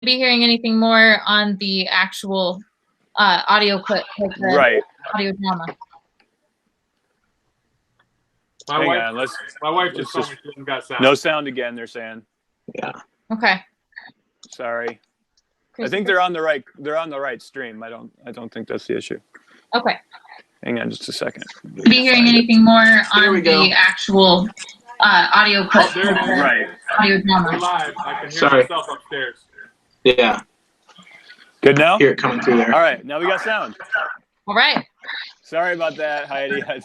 be hearing anything more on the actual audio clip, like the Right. audio drama. My wife just told me she hasn't got sound. No sound again, they're saying. Yeah. Okay. Sorry. I think they're on the right stream. I don't think that's the issue. Okay. Hang on just a second. Be hearing anything more on the actual audio clip? Oh, there it is. Right. Audio drama. We're live. I can hear myself upstairs. Yeah. Good now? Hear it coming through there. All right, now we got sound. All right. Sorry about that, Heidi. Sorry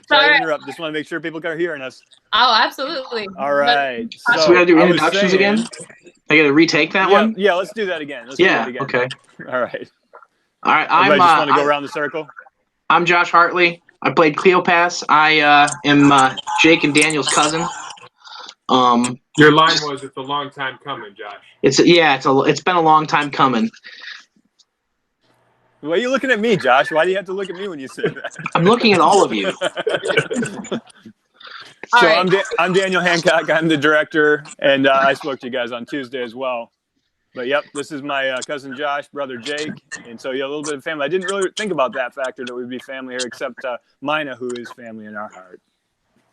Sorry. to interrupt. Just want to make sure people are hearing us. Oh, absolutely. All right. So we gotta do introductions again? I gotta retake that one? Yeah, let's do that again. Let's do that again. Okay. All right. All right. Everybody just want to go around the circle? I'm Josh Hartley. I played Cleopas. I am Jake and Daniel's cousin. Your line was, "It's a long time coming, Josh." It's been a long time coming. Why are you looking at me, Josh? Why do you have to look at me when you say that? I'm looking at all of you. So I'm Daniel Hancock. I'm the director, and I spoke to you guys on Tuesday as well. But yep, this is my cousin Josh, brother Jake, and so a little bit of family. I didn't really think about that factor that we'd be family here, except Mina, who is family in our heart.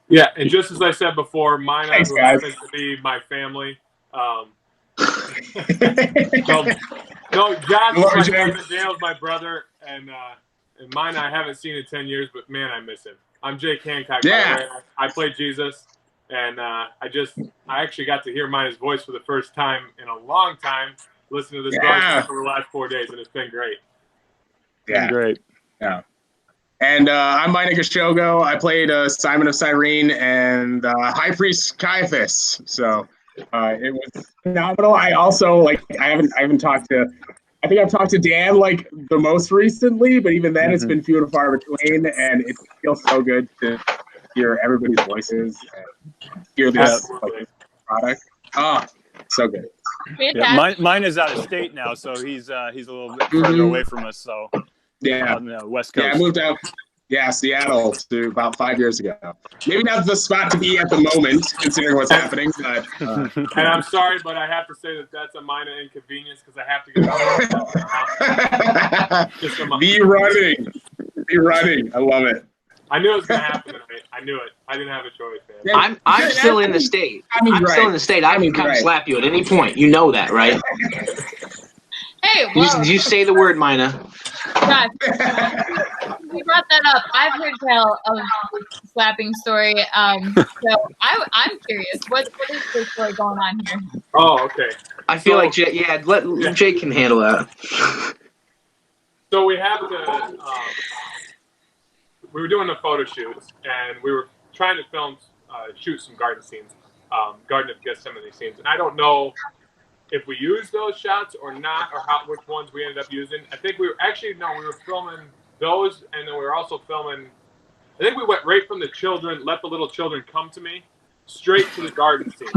Yeah, and just as I said before, Mina, who happens to be my family. No, Josh is my cousin, Dale's my brother, and Mina I haven't seen in 10 years, but man, I miss him. I'm Jake Hancock. Yeah. By the way. I play Jesus, and I actually got to hear Mina's voice for the first time in a long time, listening to this broadcast for the last 4 days, and it's been great. Yeah. Great. Yeah. And I'm Mina Gashogo. I played Simon of Cyrene and High Priest Caiaphas. So it was phenomenal. I also I haven't talked to. I think I've talked to Dan the most recently, but even then it's been few and far between, and it feels so good to hear everybody's voices and hear this product. Oh, so good. Yeah, mine is out of state now, so he's a little bit further away from us. So on the West Coast. Yeah, I moved out. Yeah, Seattle to about 5 years ago. Maybe not the spot to be at the moment, considering what's happening. But and I'm sorry, but I have to say that's a minor inconvenience because I have to get Be running. I love it. I knew it was going to happen tonight. I knew it. I didn't have a choice, man. I'm still in the state. I'm still in the state. I can come slap you at any point. You know that, right? Hey, well, you say the word, Mina. Josh, you brought that up. I've heard tell of the slapping story. So I'm curious. What is the story going on here? Oh, okay. I feel like Jake can handle that. So we have to. We were doing the photo shoots, and we were trying to shoot some garden scenes, Garden of Gethsemane scenes, and I don't know if we used those shots or not, or which ones we ended up using. I think we were filming those, and then we were also filming. I think we went right from the children, let the little children come to me, straight to the garden scene.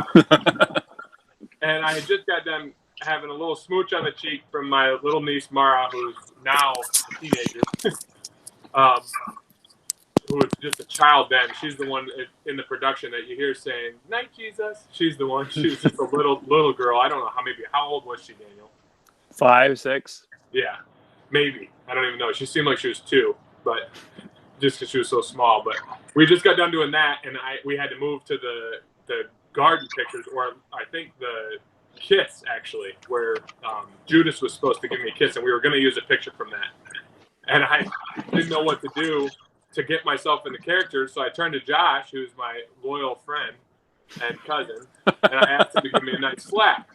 And I had just got done having a little smooch on the cheek from my little niece Mara, who's now a teenager, who was just a child then. She's the one in the production that you hear saying, "Night, Jesus." She's the one. She was just a little girl. I don't know how old was she, Daniel? 5, 6. Yeah, maybe. I don't even know. She seemed like she was 2, but just because she was so small. But we just got done doing that, and we had to move to the garden pictures, or I think the kiss, actually, where Judas was supposed to give me a kiss, and we were going to use a picture from that. And I didn't know what to do to get myself in the character, so I turned to Josh, who's my loyal friend and cousin, and I asked him to give me a nice slap.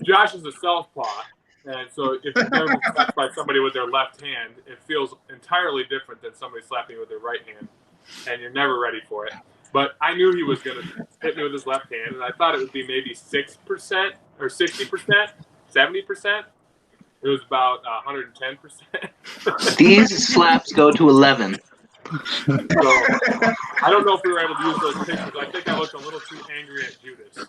Josh is a southpaw, and so if you've never been slapped by somebody with their left hand, it feels entirely different than somebody slapping you with their right hand, and you're never ready for it. But I knew he was going to hit me with his left hand, and I thought it would be maybe 6% or 60%, 70%. It was about 110%. These slaps go to 11. So I don't know if we were able to use those pictures. I think I looked a little too angry at Judas.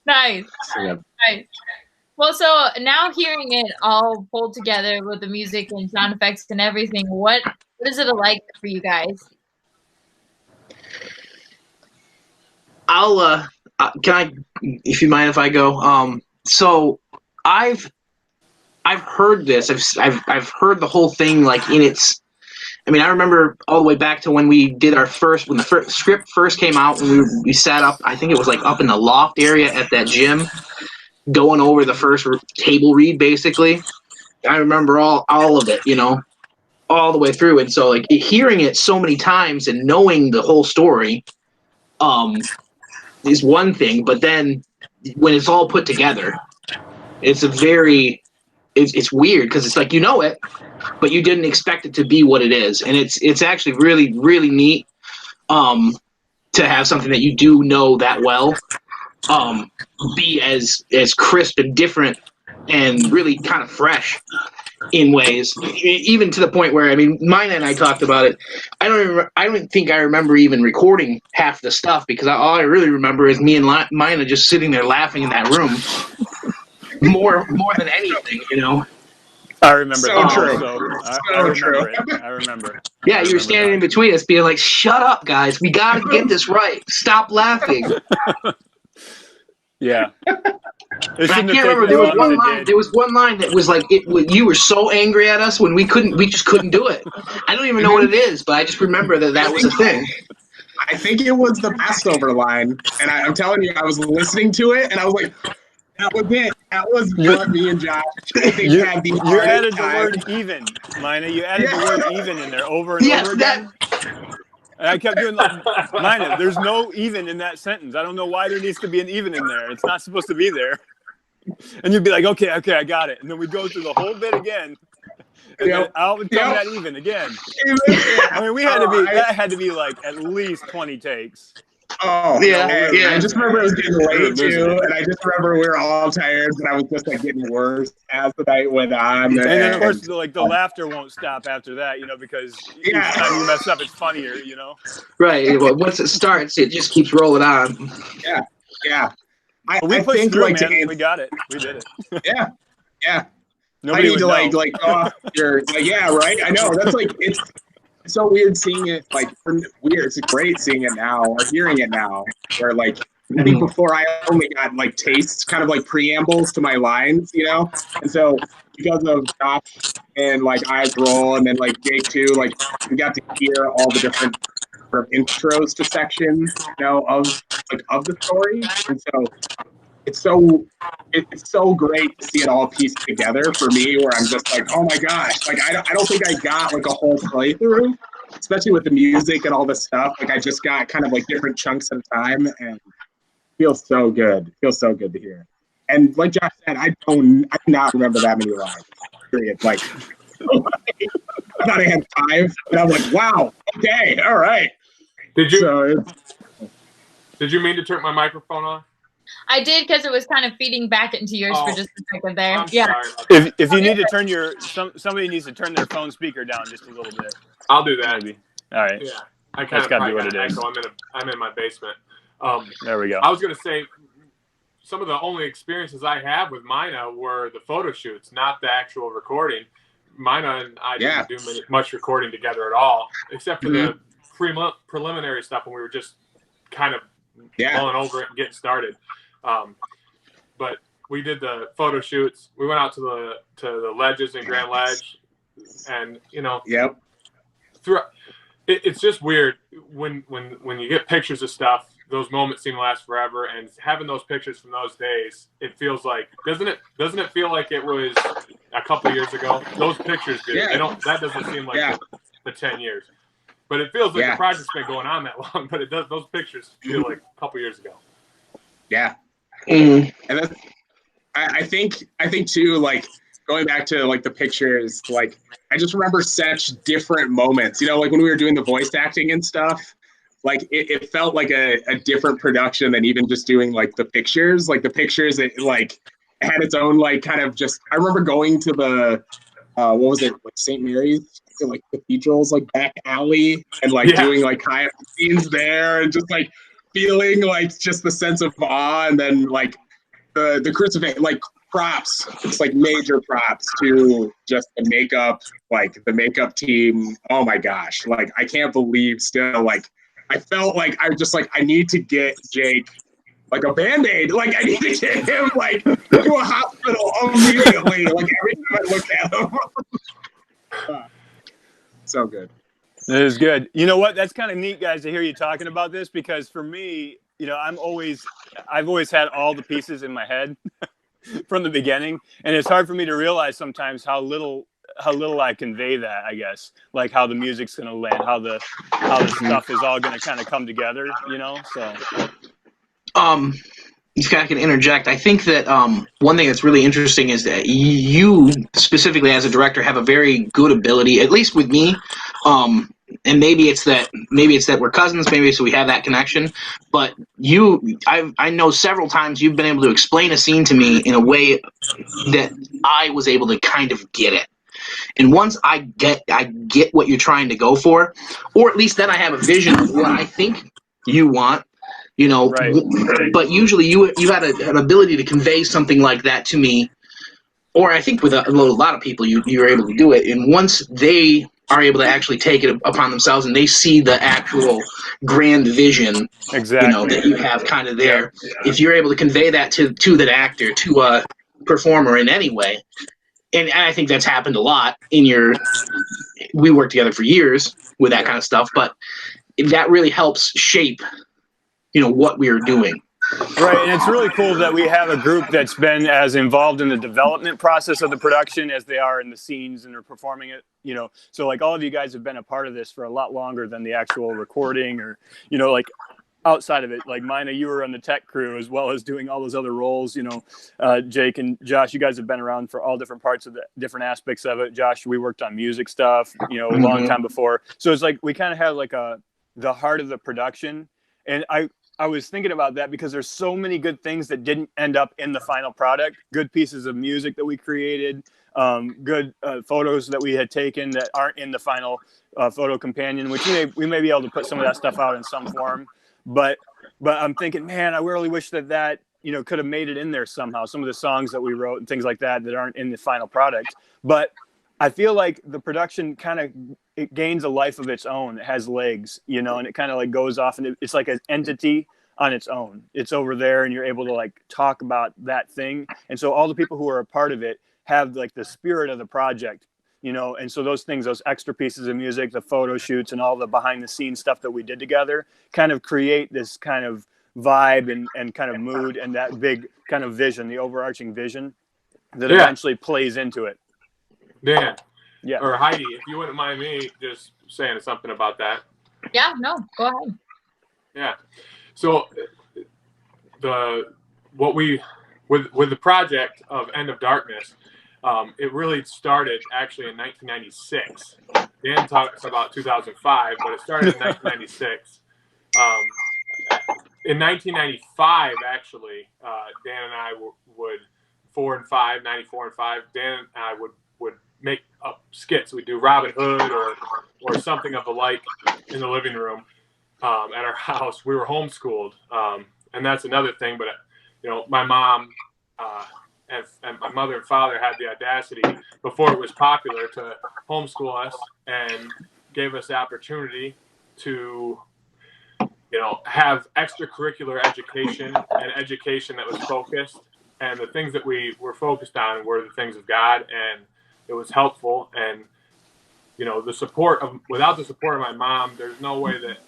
Nice. Nice. Well, so now hearing it all pulled together with the music and sound effects and everything, what is it like for you guys? can I, if you mind if I go? So I've heard this. I've heard the whole thing like in its. I mean, I remember all the way back to when we did when the script first came out, when we sat up. I think it was like up in the loft area at that gym, going over the first table read. Basically, I remember all of it. All the way through, and so like hearing it so many times and knowing the whole story, is one thing. But then when it's all put together, it's it's weird because it's like it, but you didn't expect it to be what it is, and it's actually really really neat to have something that you do know that well be as crisp and different and really kind of fresh in ways, even to the point where Mina and I talked about it. I don't think I remember even recording half the stuff because all I really remember is me and Mina just sitting there laughing in that room more than anything. I remember So that. true. I remember it. I remember. Yeah, you were standing in between us, being like, "Shut up, guys! We got to get this right. Stop laughing." Yeah. I can't remember. There was one line that was like, you were so angry at us when we just couldn't do it. I don't even know what it is, but I just remember that was a thing. I think it was the Passover line, and I'm telling you, I was listening to it, and I was like, "That was it. That was what me and Josh." You added the word "even," Mina. You added the word "even" in there over and over again. And I kept doing Mina, there's no even in that sentence. I don't know why there needs to be an even in there. It's not supposed to be there. And you'd be like, okay, I got it. And then we'd go through the whole bit again. And then out would come that even again. I mean, that had to be like at least 20 takes. Oh, yeah. I just remember it was getting late too, and I just remember we were all tired, and I was just like getting worse as the night went on. And then of course, the laughter won't stop after that, because each time you mess up, it's funnier, Right. Well, once it starts, it just keeps rolling on. Yeah. We pushed through, man. We got it. We did it. Yeah. Nobody I need to like go off your right. I know that's like it's so weird seeing it weird. It's great seeing it now or hearing it now. Where I think before I only got tastes, kind of like preambles to my lines, And so because of Josh and Eyes Roll and then Jake too, we got to hear all the different sort of intros to sections, of the story, and so. It's so great to see it all pieced together for me where I'm just like, oh my gosh, I don't think I got a whole playthrough, especially with the music and all this stuff. I just got kind of different chunks at a time, and it feels so good. It feels so good to hear. And like Josh said, I do not remember that many lines. Period. I thought I had 5, and I'm like, wow, okay, all right. Did you mean to turn my microphone on? I did because it was kind of feeding back into yours for just a second there. I'm sorry. If you need to turn somebody needs to turn their phone speaker down just a little bit. I'll do that. Maybe. All right. Yeah. I kind of got to be what it is. I'm in my basement. There we go. I was going to say some of the only experiences I have with Mina were the photo shoots, not the actual recording. Mina and I didn't do much recording together at all, except for the preliminary stuff when we were just kind of blowing over it and getting started. But we did the photo shoots. We went out to the ledges in Grand Ledge, and it's just weird when you get pictures of stuff. Those moments seem to last forever, and having those pictures from those days, it feels like doesn't it feel like it was a couple years ago? Those pictures do. They don't. That doesn't seem like the 10 years. But it feels like the project's been going on that long. But it does. Those pictures feel like a couple years ago. Yeah, and that's, I think too. Going back to the pictures, I just remember such different moments. When we were doing the voice acting and stuff, it felt like a different production than even just doing the pictures. The pictures, it had its own kind of just. I remember going to the what was it, St. Mary's, cathedrals, back alley, and doing kayak scenes there, and just feeling just the sense of awe, and then the crucifix, props, it's major props to just the makeup, the makeup team. Oh my gosh, I can't believe still I felt like I need to get Jake like a Band-Aid. Like I need to get him like to a hospital immediately. Like every time I look at him. So good. It is good. You know what? That's kind of neat, guys, to hear you talking about this, because for me, I've always had all the pieces in my head from the beginning, and it's hard for me to realize sometimes how little I convey that, I guess, like how the music's going to land, how the stuff is all going to kind of come together, so. If I can interject, I think that one thing that's really interesting is that you specifically as a director have a very good ability, at least with me, and maybe it's that we're cousins, maybe so we have that connection. But I know several times you've been able to explain a scene to me in a way that I was able to kind of get it. And once I get what you're trying to go for, or at least then I have a vision of what I think you want. Right. But usually you had an ability to convey something like that to me, or I think with a lot of people you're able to do it. And once they are able to actually take it upon themselves and they see the actual grand vision, Exactly. that you have kind of there, if you're able to convey that to that actor, to a performer in any way, and I think that's happened a lot we worked together for years with that kind of stuff, but that really helps shape what we are doing. Right, and it's really cool that we have a group that's been as involved in the development process of the production as they are in the scenes and are performing it, So like all of you guys have been a part of this for a lot longer than the actual recording or, like outside of it. Like Mina, you were on the tech crew as well as doing all those other roles, Jake and Josh, you guys have been around for all different parts of the different aspects of it. Josh, we worked on music stuff, a long time before. So it's like we kind of have like the heart of the production. And I was thinking about that because there's so many good things that didn't end up in the final product. Good pieces of music that we created, good photos that we had taken that aren't in the final photo companion, which we may be able to put some of that stuff out in some form. But I'm thinking, man, I really wish that could have made it in there somehow. Some of the songs that we wrote and things like that aren't in the final product. But I feel like the production it gains a life of its own. It has legs, and it kind of like goes off and it's like an entity on its own. It's over there and you're able to like talk about that thing. And so all the people who are a part of it have like the spirit of the project, and so those things, those extra pieces of music, the photo shoots and all the behind the scenes stuff that we did together kind of create this kind of vibe and kind of mood and that big kind of vision, the overarching vision that eventually plays into it. Dan, yeah, or Heidi, if you wouldn't mind me just saying something about that. Yeah, no, go ahead. Yeah. So with the project of End of Darkness, it really started actually in 1996. Dan talks about 2005, but it started in 1996. In 1995, actually, Dan and I would 94 and 5. Dan and I would make up skits. We'd do Robin Hood or something of the like in the living room at our house. We were homeschooled, and that's another thing. But my mom and my mother and father had the audacity before it was popular to homeschool us and gave us the opportunity to have extracurricular education and education that was focused. And the things that we were focused on were the things of God, and it was helpful. And without the support of my mom, there's no way that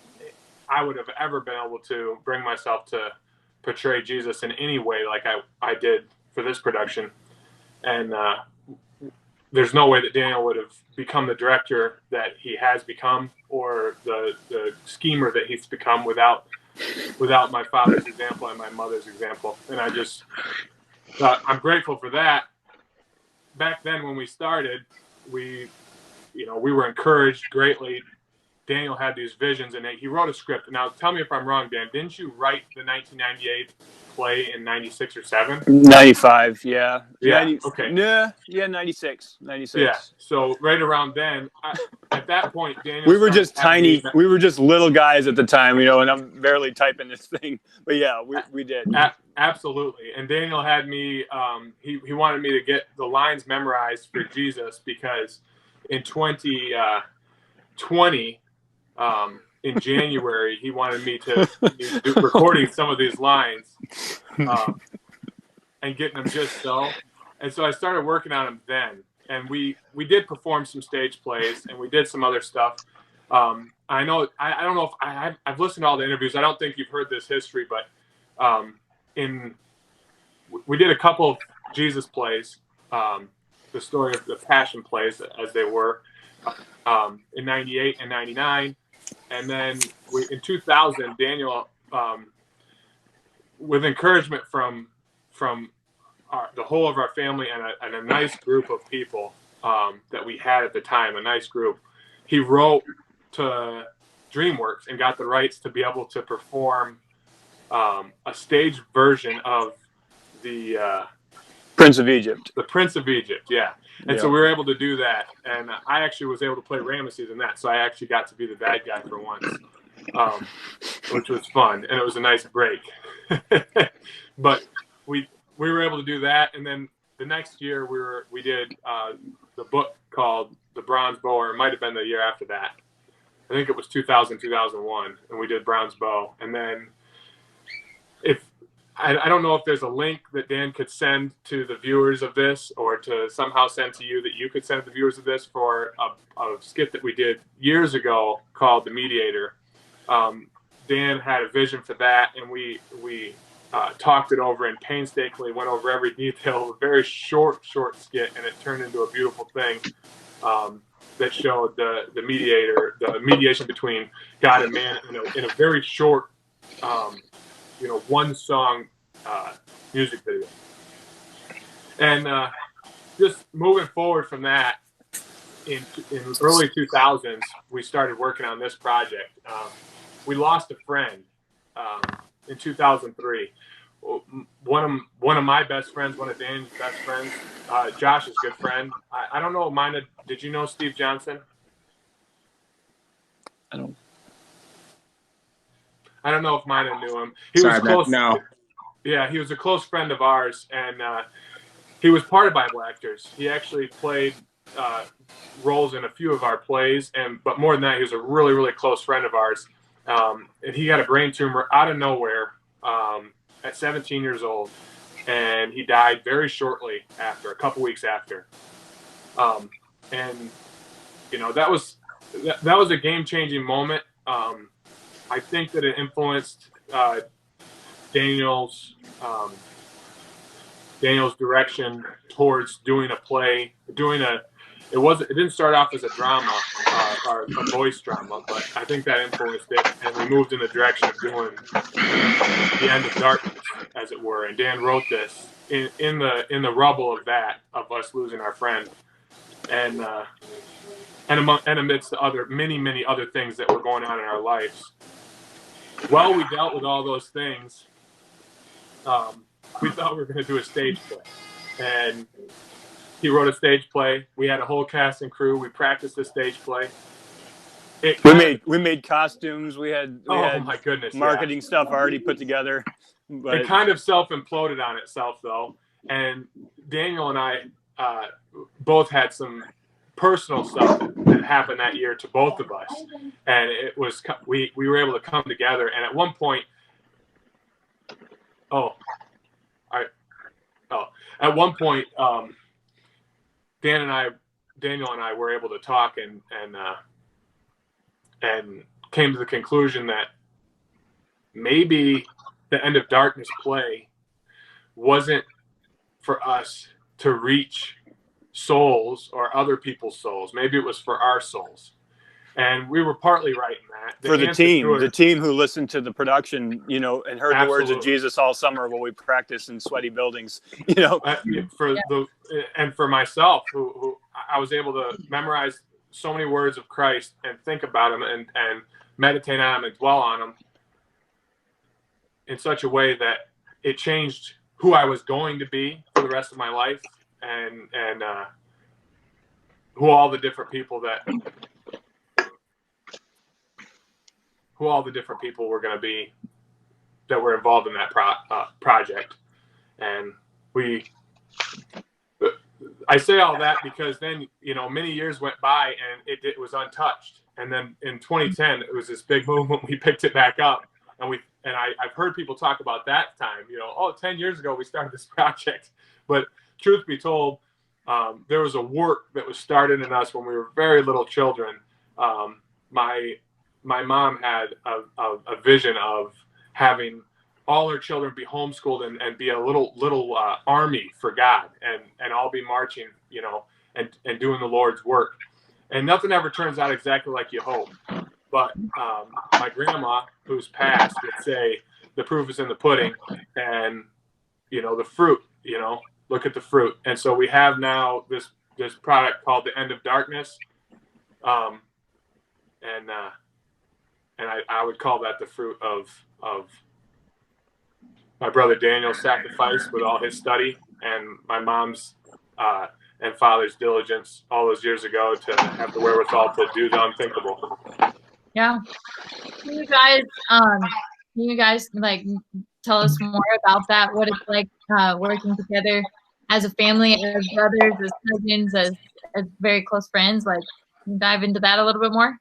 I would have ever been able to bring myself to portray Jesus in any way like I did for this production. And there's no way that Daniel would have become the director that he has become or the schemer that he's become without my father's example and my mother's example. And I'm grateful for that. Back then when we started, we were encouraged greatly. Daniel had these visions and he wrote a script. Now tell me if I'm wrong, Dan, didn't you write the 1998 play in 96 or 7? 95, yeah. Yeah, 90, okay. Yeah, 96. Yeah, so right around then, at that point, Daniel... We were just tiny, we were just little guys at the time, and I'm barely typing this thing. But yeah, we did. Absolutely. And Daniel had me, he wanted me to get the lines memorized for Jesus because in 2020, in January, he wanted me to do recording some of these lines and getting them just so. And so I started working on them then. And we did perform some stage plays, and we did some other stuff. I know I don't know if I've listened to all the interviews. I don't think you've heard this history, but we did a couple of Jesus plays, the story of the Passion plays as they were in '98 and '99, and then in 2000, Daniel, with encouragement from the whole of our family and a nice group of people that we had at the time, a nice group, he wrote to DreamWorks and got the rights to be able to perform a stage version of the Prince of Egypt. The Prince of Egypt, yeah. And so we were able to do that. And I actually was able to play Ramesses in that. So I actually got to be the bad guy for once, which was fun. And it was a nice break. But we were able to do that. And then the next year we did the book called The Bronze Bow, or it might have been the year after that. I think it was 2000, 2001. And we did Bronze Bow. And then I don't know if there's a link that Dan could send to the viewers of this, or to somehow send to you that you could send to the viewers of this, for a skit that we did years ago called The Mediator. Dan had a vision for that, and we talked it over and painstakingly went over every detail. A very short skit, and it turned into a beautiful thing that showed the mediator, the mediation between God and man in a very short, one song music video. And just moving forward from that, in early 2000s, we started working on this project. We lost a friend in 2003. One of my best friends, one of Dan's best friends, Josh's good friend. I don't know, Mina, did you know Steve Johnson? I don't know if Mina knew him. He was close. No. Yeah, he was a close friend of ours, and he was part of Bible Actors. He actually played roles in a few of our plays, but more than that, he was a really, really close friend of ours. And he got a brain tumor out of nowhere at 17 years old, and he died very shortly after, a couple weeks after. And that was a game-changing moment. I think that it influenced Daniel's direction towards doing a play, it didn't start off as a drama or a voice drama, but I think that influenced it, and we moved in the direction of doing The End of Darkness, as it were. And Dan wrote this in the rubble of that, of us losing our friend, and amidst the many other things that were going on in our lives. While we dealt with all those things, we thought we were going to do a stage play. And he wrote a stage play. We had a whole cast and crew. We practiced the stage play. We made costumes. We had my goodness, marketing stuff already put together. But it kind of self-imploded on itself, though. And Daniel and I both had some personal stuff that happened that year to both of us, and it was we were able to come together. And at one point, Daniel and I were able to talk and came to the conclusion that maybe the End of Darkness play wasn't for us to reach souls or other people's souls. Maybe it was for our souls. And we were partly right in that. For the team who listened to the production, and heard the words of Jesus all summer while we practiced in sweaty buildings, for myself, who I was able to memorize so many words of Christ and think about them and meditate on them and dwell on them in such a way that it changed who I was going to be for the rest of my life, and who all the different people were going to be that were involved in that project. And I say all that because then, many years went by and it was untouched. And then in 2010, it was this big movement. We picked it back up, and I've heard people talk about that time. 10 years ago we started this project. But truth be told, there was a work that was started in us when we were very little children. My mom had a vision of having all her children be homeschooled and be a little army for God and all be marching, and doing the Lord's work. And nothing ever turns out exactly like you hope. But my grandma, who's passed, would say the proof is in the pudding, and the fruit. Look at the fruit. And so we have now this product called the End of Darkness, and I would call that the fruit of my brother Daniel's sacrifice with all his study, and my mom's and father's diligence all those years ago to have the wherewithal to do the unthinkable. Yeah. Can you guys like tell us more about that? What it's like working together as a family, as brothers, as cousins, as very close friends? Like, can you dive into that a little bit more?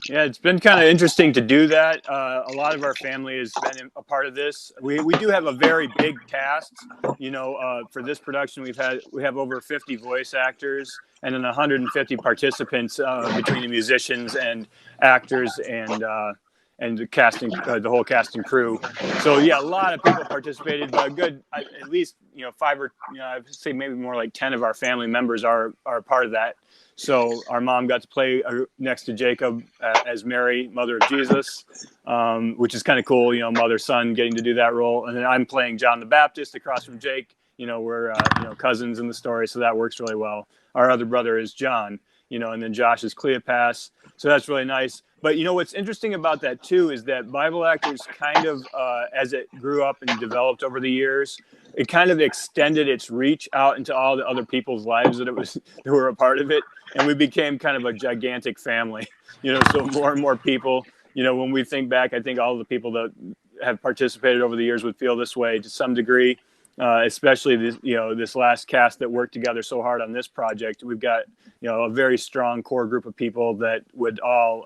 Yeah, it's been kind of interesting to do that. A lot of our family has been a part of this. We do have a very big cast. For this production, we have over 50 voice actors and then 150 participants between the musicians and actors and the casting, the whole cast and crew. So yeah, a lot of people participated, but a good at least 5 or I'd say maybe more like 10 of our family members are part of that. So our mom got to play next to Jacob as Mary, mother of Jesus, which is kind of cool, mother, son, getting to do that role. And then I'm playing John the Baptist across from Jake. We're, cousins in the story, so that works really well. Our other brother is John, and then Josh is Cleopas. So that's really nice. But, what's interesting about that, too, is that Bible Actors kind of, as it grew up and developed over the years, it kind of extended its reach out into all the other people's lives that were a part of it. And we became kind of a gigantic family, so more and more people, when we think back, I think all the people that have participated over the years would feel this way to some degree, especially this last cast that worked together so hard on this project. We've got, a very strong core group of people that would all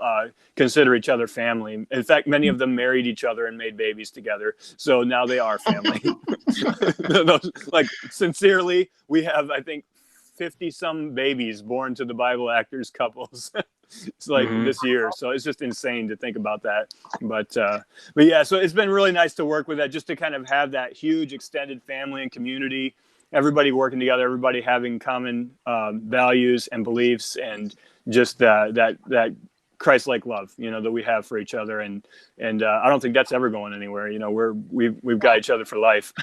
consider each other family. In fact, many of them married each other and made babies together. So now they are family. Like, sincerely, we have, I think, 50 some babies born to the Bible Actors couples. It's like this year. So it's just insane to think about that. But yeah, so it's been really nice to work with that, just to kind of have that huge extended family and community, everybody working together, everybody having common values and beliefs, and just that Christ-like love, that we have for each other. And I don't think that's ever going anywhere. We've got each other for life.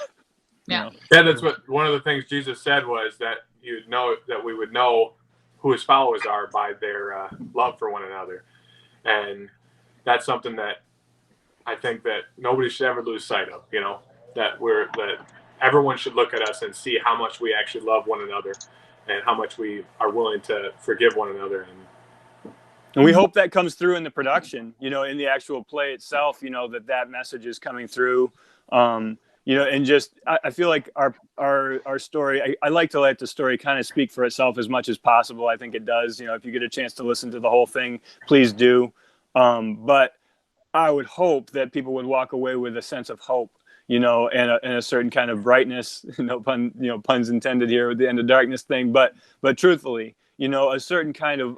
Yeah. Yeah, that's what one of the things Jesus said was that we would know who his followers are by their love for one another. And that's something that I think that nobody should ever lose sight of, that everyone should look at us and see how much we actually love one another and how much we are willing to forgive one another. And we hope that comes through in the production, in the actual play itself, that message is coming through. And just, I feel like our story, I like to let the story kind of speak for itself as much as possible. I think it does. If you get a chance to listen to the whole thing, please do. But I would hope that people would walk away with a sense of hope, and a certain kind of brightness, puns intended here with the End of Darkness thing. But truthfully, a certain kind of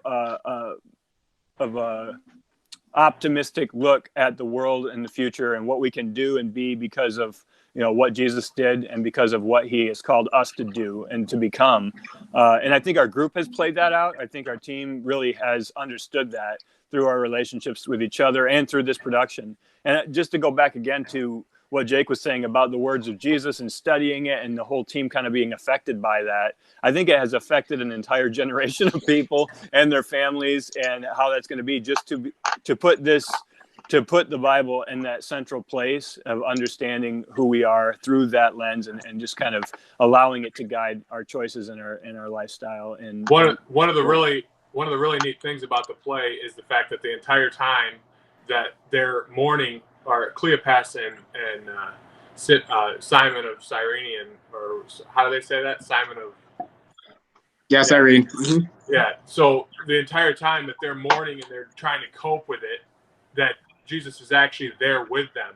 optimistic look at the world and the future and what we can do and be because of what Jesus did and because of what he has called us to do and to become. And I think our group has played that out. I think our team really has understood that through our relationships with each other and through this production. And just to go back again to what Jake was saying about the words of Jesus and studying it and the whole team kind of being affected by that, I think it has affected an entire generation of people and their families, and how that's going to be just to put the Bible in that central place of understanding who we are through that lens, and just kind of allowing it to guide our choices in our lifestyle. And one of the really neat things about the play is the fact that the entire time that they're mourning, or Cleopas and Simon of Cyrene, or how do they say that? Simon of Yes, Irene. Mm-hmm. Yeah. So the entire time that they're mourning and they're trying to cope with it, that Jesus is actually there with them.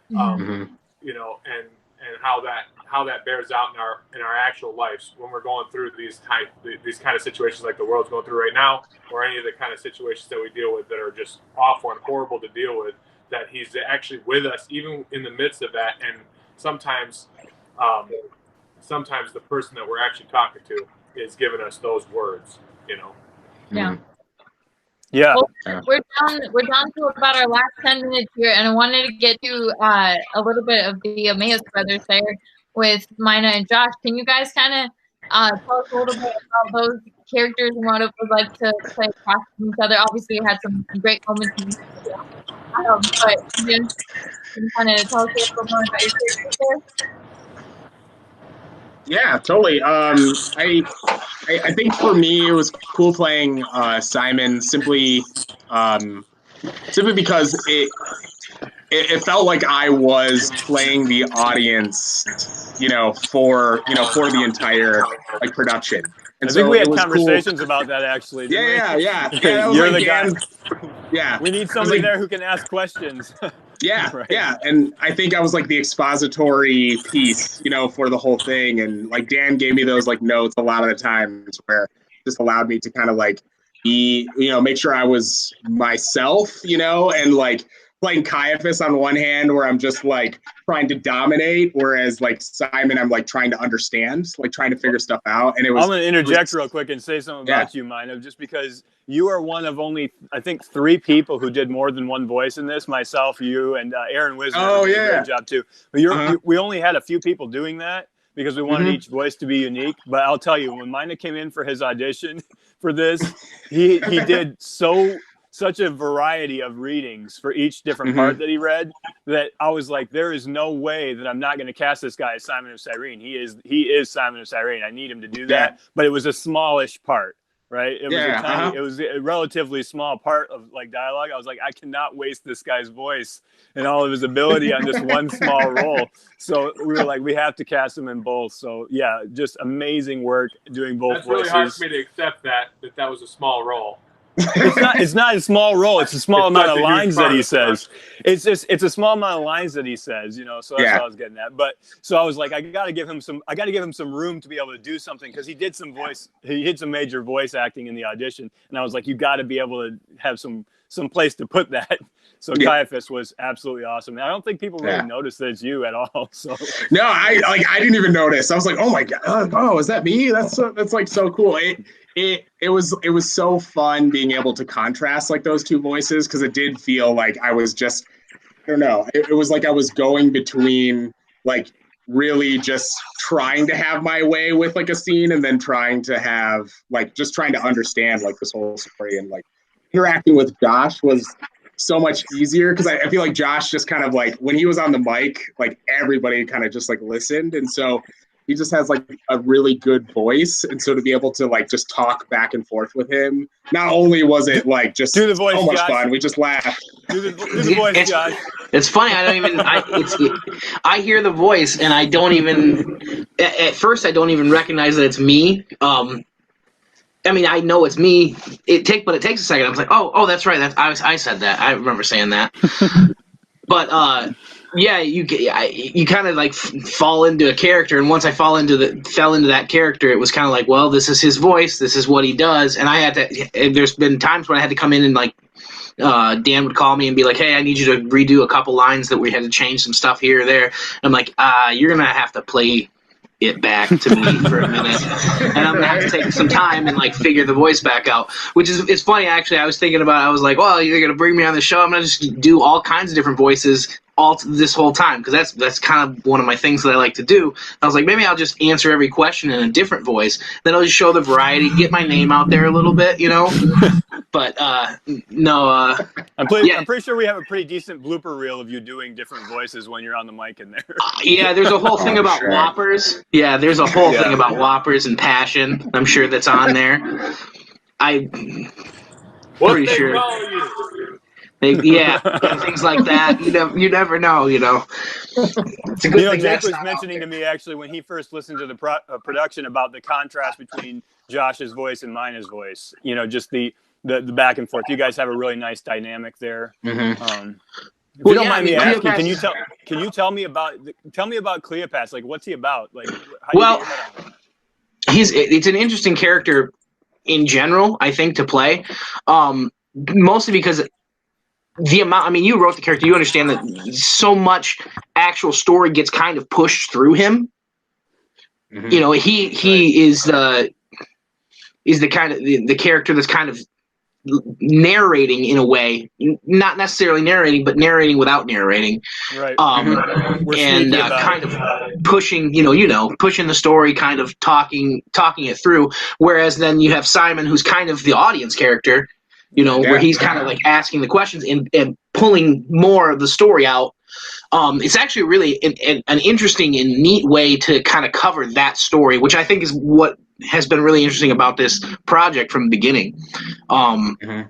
You know, and how that bears out in our actual lives when we're going through these kind of situations like the world's going through right now, or any of the kind of situations that we deal with that are just awful and horrible to deal with. That He's actually with us even in the midst of that, and sometimes the person that we're actually talking to is giving us those words. You know. Yeah. Yeah. Well, we're down to about our last 10 minutes here, and I wanted to get to a little bit of the Emmaus brothers there with Mina and Josh. Can you guys kind of tell us a little bit about those characters and what it was like to play across from each other? Obviously, you had some great moments, but can you kind of tell us a little more about your characters there? Yeah, totally. I think for me it was cool playing Simon simply because it felt like I was playing the audience, for the entire production. And I think so we had it was conversations cool. about that actually. Yeah. That was You're like the guy. Yeah. We need somebody there who can ask questions. Yeah, right. Yeah, and I think I was like the expository piece, for the whole thing, and like Dan gave me those like notes a lot of the times where just allowed me to kind of like be, make sure I was myself, and like playing Caiaphas on one hand where I'm just like trying to dominate, whereas like Simon, I'm like trying to understand, like trying to figure stuff out. And it was. I'm going to interject real quick and say something about you, Mina, just because you are one of only, I think, 3 people who did more than one voice in this. Myself, you, and Aaron Wisner did a great job too. But we only had a few people doing that because we wanted each voice to be unique. But I'll tell you, when Mina came in for his audition for this, he did such a variety of readings for each different part that he read that I was like, there is no way that I'm not going to cast this guy as Simon of Cyrene. He is Simon of Cyrene. I need him to do that. But it was a smallish part, right? It was it was a relatively small part of like dialogue. I was like, I cannot waste this guy's voice and all of his ability on this one small role. So we were like, we have to cast him in both. So yeah, just amazing work doing both voices. That's really hard for me to accept that was a small role. It's not a small role. It's a small amount of lines that he says. It's a small amount of lines that he says, So that's what I was getting at. But so I was like, I got to give him some room to be able to do something because he did some major voice acting in the audition, and I was like, you got to be able to have some place to put that. So Caiaphas was absolutely awesome. And I don't think people really noticed that it's you at all. So no, I didn't even notice. I was like, oh my god, oh, is that me? That's like so cool. It was so fun being able to contrast like those two voices because it did feel like I was just, I don't know, it was like I was going between like really just trying to have my way with like a scene and then trying to have like just trying to understand like this whole story, and like interacting with Josh was so much easier because I feel like Josh just kind of like when he was on the mic, like everybody kind of just like listened, and so he just has like a really good voice, and so to be able to like just talk back and forth with him, not only was it like just do the voice, so much Josh. Fun, we just laughed. Do the voice, Josh. It's funny. I hear the voice, and I don't even. At first, I don't even recognize that it's me. I mean, I know it's me. But it takes a second. I was like, oh, that's right. I said that. I remember saying that. But yeah, you kind of like fall into a character, and once I fell into that character, it was kind of like, well, this is his voice. This is what he does, and I had to. There's been times when I had to come in and like. Dan would call me and be like, hey, I need you to redo a couple lines that we had to change some stuff here or there. And I'm like, you're going to have to play it back to me for a minute. And I'm going to have to take some time and like figure the voice back out, which is, it's funny. Actually, I was thinking about, I was like, well, you're going to bring me on the show. I'm going to just do all kinds of different voices this whole time. Cause that's kind of one of my things that I like to do. I was like, maybe I'll just answer every question in a different voice. Then I'll just show the variety, get my name out there a little bit, But no. I'm pretty sure we have a pretty decent blooper reel of you doing different voices when you're on the mic in there. Yeah, there's a whole thing about Whoppers. Yeah, there's a whole thing about Whoppers and passion. I'm sure that's on there. I'm pretty sure. Yeah, and things like that. You never know. It's a good thing. Jake that's was not mentioning to me actually when he first listened to the production about the contrast between Josh's voice and Mina's voice. Just the back and forth. You guys have a really nice dynamic there. Mhm. If you don't mind me asking, Cleopas can you tell me about Cleopas? Like, what's he about? Like, how Well, do you get your head on him? it's an interesting character in general, I think, to play. Mostly because the amount. I mean, you wrote the character. You understand that so much actual story gets kind of pushed through him. Mhm. He is the kind of the character that's kind of narrating in a way, not necessarily narrating, but narrating without narrating. Right. And We're sneaky about kind it. of pushing, pushing the story, kind of talking it through. Whereas then you have Simon, who's kind of the audience character, where he's kind of like asking the questions and pulling more of the story out. It's actually really an interesting and neat way to kind of cover that story, which I think is what has been really interesting about this project from the beginning.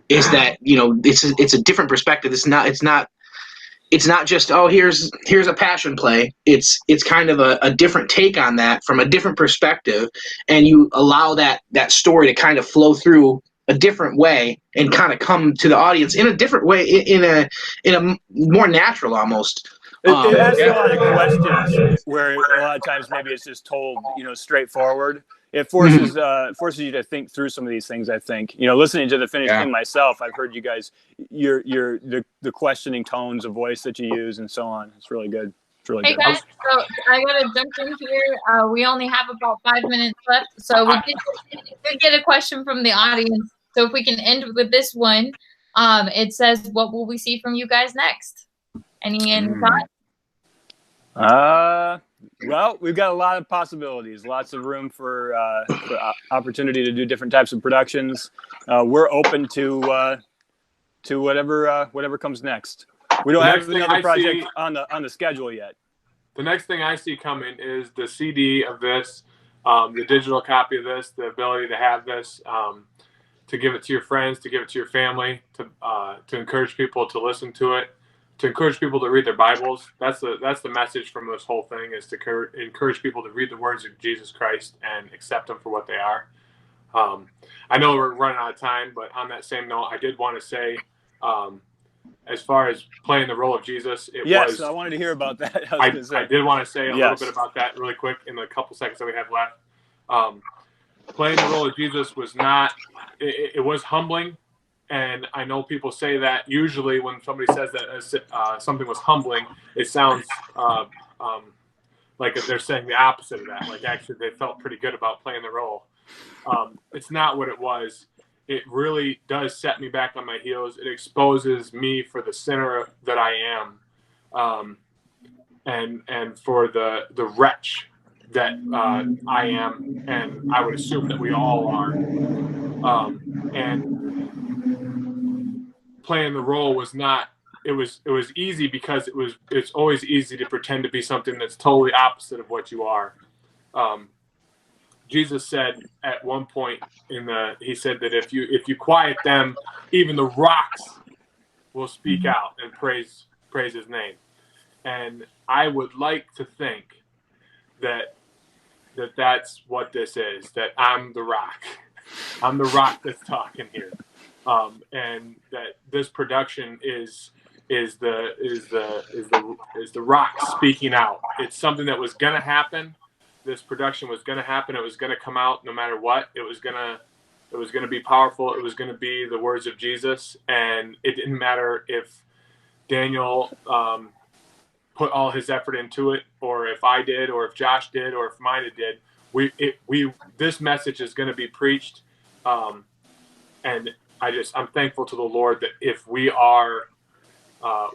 Is that it's a different perspective. It's not just here's a passion play. It's kind of a different take on that from a different perspective, and you allow that story to kind of flow through a different way and kind of come to the audience in a different way, in a more natural almost. It asks a lot of questions where a lot of times maybe it's just told, straightforward. It forces you to think through some of these things. I think, listening to the finished thing myself, I've heard you guys, the questioning tones of voice that you use and so on. It's really good. It's really good. Hey guys, so I gotta jump in here. We only have about 5 minutes left, so we did get a question from the audience. So if we can end with this one, it says, "What will we see from you guys next?" Any thoughts? Well, we've got a lot of possibilities, lots of room for opportunity to do different types of productions. We're open to whatever comes next. We don't have another project on the schedule yet. The next thing I see coming is the CD of this, the digital copy of this, the ability to have this, to give it to your friends, to give it to your family, to encourage people to listen to it, to encourage people to read their Bibles. That's the message from this whole thing, is to encourage people to read the words of Jesus Christ and accept them for what they are. I know we're running out of time, but on that same note, I did want to say, as far as playing the role of Jesus, I wanted to hear about that. I did want to say a little bit about that really quick in the couple seconds that we have left. Playing the role of Jesus was not, it was humbling. And I know people say that usually when somebody says that something was humbling, it sounds like they're saying the opposite of that. Like actually they felt pretty good about playing the role. It's not what it was. It really does set me back on my heels. It exposes me for the sinner that I am, and for the wretch that I am, and I would assume that we all are. And playing the role was not. It was easy because it's always easy to pretend to be something that's totally opposite of what you are. Jesus said at one point he said that if you quiet them, even the rocks will speak out and praise his name. And I would like to think that's what this is, that I'm the rock. I'm the rock that's talking here. And that this production is the rock speaking out. It's something that was going to happen. This production was going to happen. It was going to come out no matter what. It was going to be powerful. It was going to be the words of Jesus. And it didn't matter if Daniel put all his effort into it, or if I did, or if Josh did, or if Mina did. This message is going to be preached. And I'm thankful to the Lord that if we are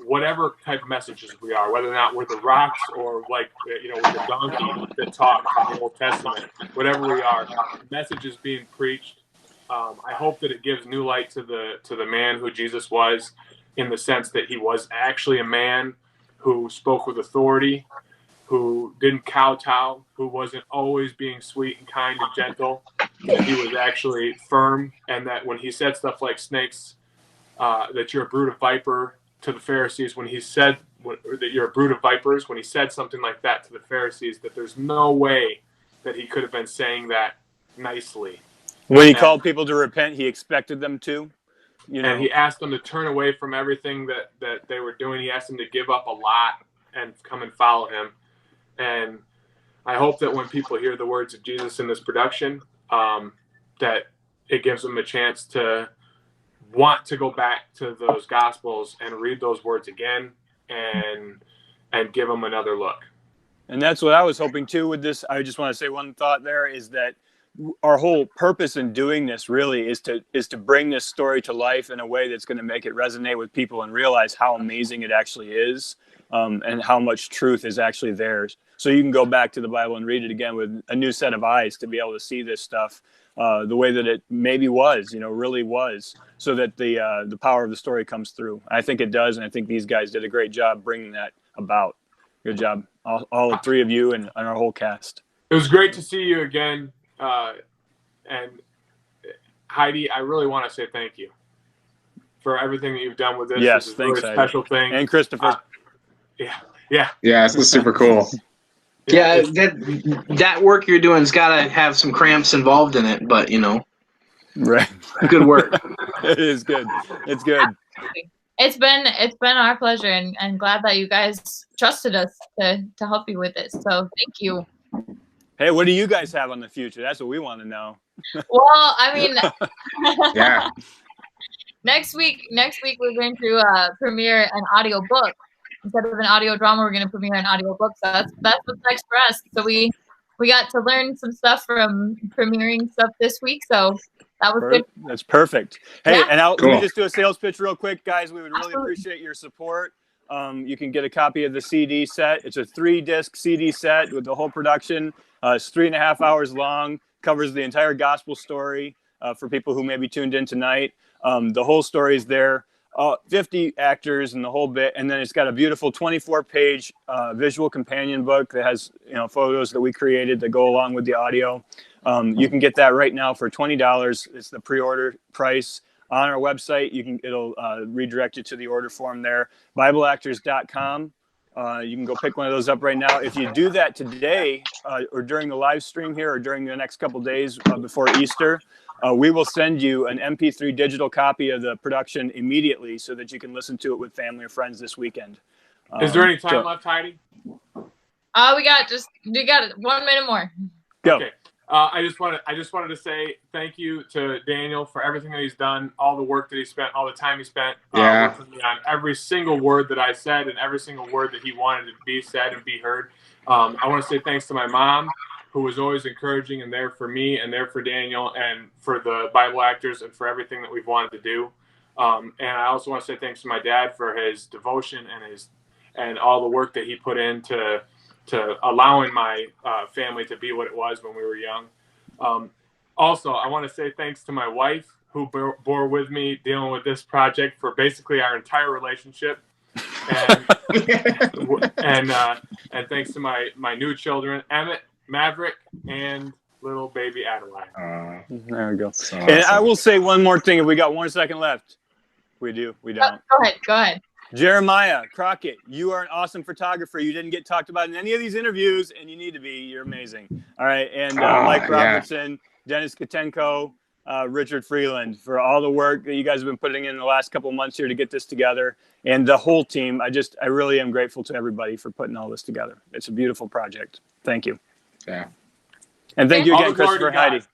whatever type of messages we are, whether or not we're the rocks or with the donkey that talks in the Old Testament, whatever we are, message is being preached. I hope that it gives new light to the man who Jesus was, in the sense that he was actually a man who spoke with authority, who didn't kowtow, who wasn't always being sweet and kind and gentle. He was actually firm, and that when he said stuff like snakes that you're a brood of viper to the Pharisees when he said that you're a brood of vipers, when he said something like that to the Pharisees, that there's no way that he could have been saying that nicely. When he called people to repent, he expected them to. And he asked them to turn away from everything that they were doing. He asked them to give up a lot and come and follow him. And I hope that when people hear the words of Jesus in this production, that it gives them a chance to want to go back to those Gospels and read those words again and give them another look. And that's what I was hoping too with this. I just want to say one thought there is that our whole purpose in doing this really is to bring this story to life in a way that's going to make it resonate with people and realize how amazing it actually is, and how much truth is actually there. So you can go back to the Bible and read it again with a new set of eyes to be able to see this stuff the way that it maybe was, really was, so that the power of the story comes through. I think it does, and I think these guys did a great job bringing that about. Good job, all three of you and our whole cast. It was great to see you again. And Heidi, I really want to say thank you for everything that you've done with this. Yes, this is thanks, a really special thing. And Christopher. Yeah, this is super cool. Yeah, that work you're doing's got to have some cramps involved in it, but right, good work. It is good. It's good. It's been our pleasure, and glad that you guys trusted us to help you with this. So thank you. Hey, what do you guys have on the future? That's what we want to know. Well, I mean, Yeah. next week we're going to premiere an audio book. Instead of an audio drama, we're going to premiere an audio book. So that's what's next for us. So we got to learn some stuff from premiering stuff this week. So that was good. That's perfect. Hey, Yeah. and Cool. let me just do a sales pitch real quick, guys. We would really appreciate your support. You can get a copy of the CD set. It's a 3-disc CD set with the whole production. It's 3.5 hours long, covers the entire gospel story for people who may be tuned in tonight. The whole story is there, 50 actors and the whole bit. And then it's got a beautiful 24-page visual companion book that has photos that we created that go along with the audio. You can get that right now for $20. It's the pre-order price. On our website, it'll redirect you to the order form there, BibleActors.com. You can go pick one of those up right now. If you do that today or during the live stream here or during the next couple days before Easter, we will send you an MP3 digital copy of the production immediately so that you can listen to it with family or friends this weekend. Is there any time left, Heidi? We got 1 minute more. Go. Okay. I just wanted to say thank you to Daniel for everything that he's done, all the work that he spent, all the time he spent working with me on every single word that I said and every single word that he wanted to be said and be heard. I want to say thanks to my mom, who was always encouraging and there for me and there for Daniel and for the Bible Actors and for everything that we've wanted to do. And I also want to say thanks to my dad for his devotion and all the work that he put into allowing my family to be what it was when we were young. Also, I want to say thanks to my wife, who bore with me dealing with this project for basically our entire relationship. And thanks to my new children, Emmett, Maverick, and little baby Adelaide. There we go. So And I awesome. will say one more thing if we got 1 second left. We do. We don't. Go ahead. Jeremiah Crockett, you are an awesome photographer. You didn't get talked about in any of these interviews, and you need to be. You're amazing. All right. And Mike Robertson, Dennis Katenko, Richard Freeland, for all the work that you guys have been putting in the last couple of months here to get this together. And the whole team, I really am grateful to everybody for putting all this together. It's a beautiful project. Thank you. Yeah. And thank you All again, the glory Christopher to God. Heidi.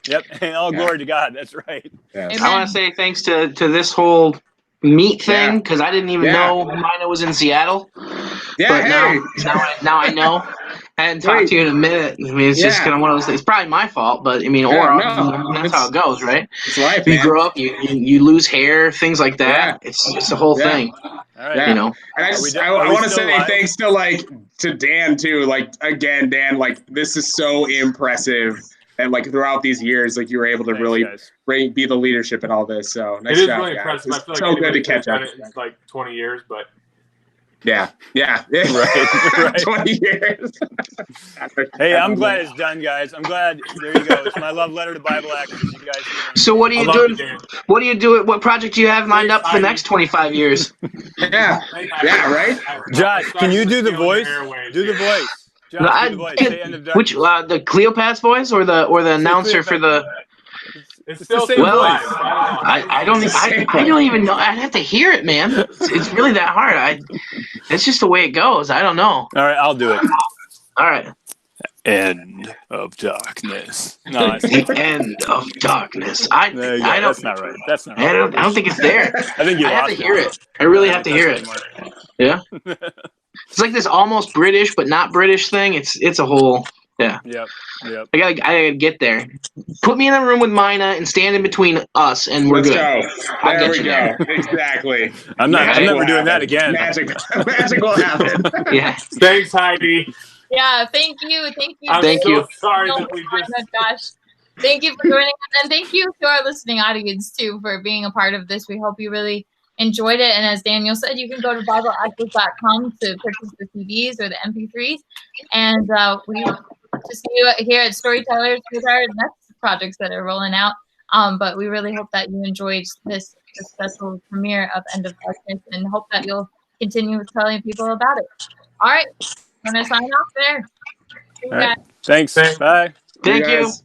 Yep. And all glory to God. That's right. Yes. I want to say thanks to this whole meet thing Yeah. because I didn't even know Mina was in Seattle. Yeah. But Hey. now I know. I hadn't talked to you in a minute. I mean, it's just kind of one of those things. It's probably my fault, but I mean, that's how it goes, right? It's life, You man. grow up, you lose hair, things like that. Yeah. It's just a whole Yeah. thing, All right. Yeah. you know. And I want to say thanks to Dan too. Again, Dan, this is so impressive. And throughout these years, you were able to be the leadership in all this. So nice It is job, really guys. impressive. I It's feel so like good to anybody catch could've up. done it in 20 years, but Yeah. Right. 20 years. Hey, I'm glad it's done, guys. I'm glad. There you go. It's my love letter to Bible Actors. You guys hearing? So what are I you love doing? it, Dan. What do you do? What project do you have lined up for the next 25 years? Yeah. Yeah, right? Josh, can you do the voice? Do the voice. Josh, do the voice. Say end of darkness. Which the Cleopas voice or the announcer for the? It's the still same too Well, live. I don't even know. I'd have to hear it, man. It's really that hard. It's just the way it goes. I don't know. All right, I'll do it. All right. End of darkness. No, that's The end of darkness. I there you go. don't. That's not right. That's not I right. don't think it's there. I think you I have lost to hear it. I really have to hear it. Anymore. Yeah. It's like this almost British but not British thing. It's a whole. Yeah. Yep. I gotta get there. Put me in a room with Mina and stand in between us, and we're Let's good. go. I'll There get we you go. there. Exactly. I'm Magic never will doing that happen. again. Magic will happen. Yeah. Thanks, Heidi. Yeah, thank you. I'm Thank so you. sorry that we just. Josh. Thank you for joining us, and thank you to our listening audience too for being a part of this. We hope you really enjoyed it. And as Daniel said, you can go to BibleActors.com to purchase the CDs or the MP3s. And we to see you here at Storytellers with our next projects that are rolling out. But we really hope that you enjoyed this special premiere of End of Darkness, and hope that you'll continue telling people about it. All right, I'm gonna sign off there. See you All right. guys. Thanks. Bye. Thank you. guys.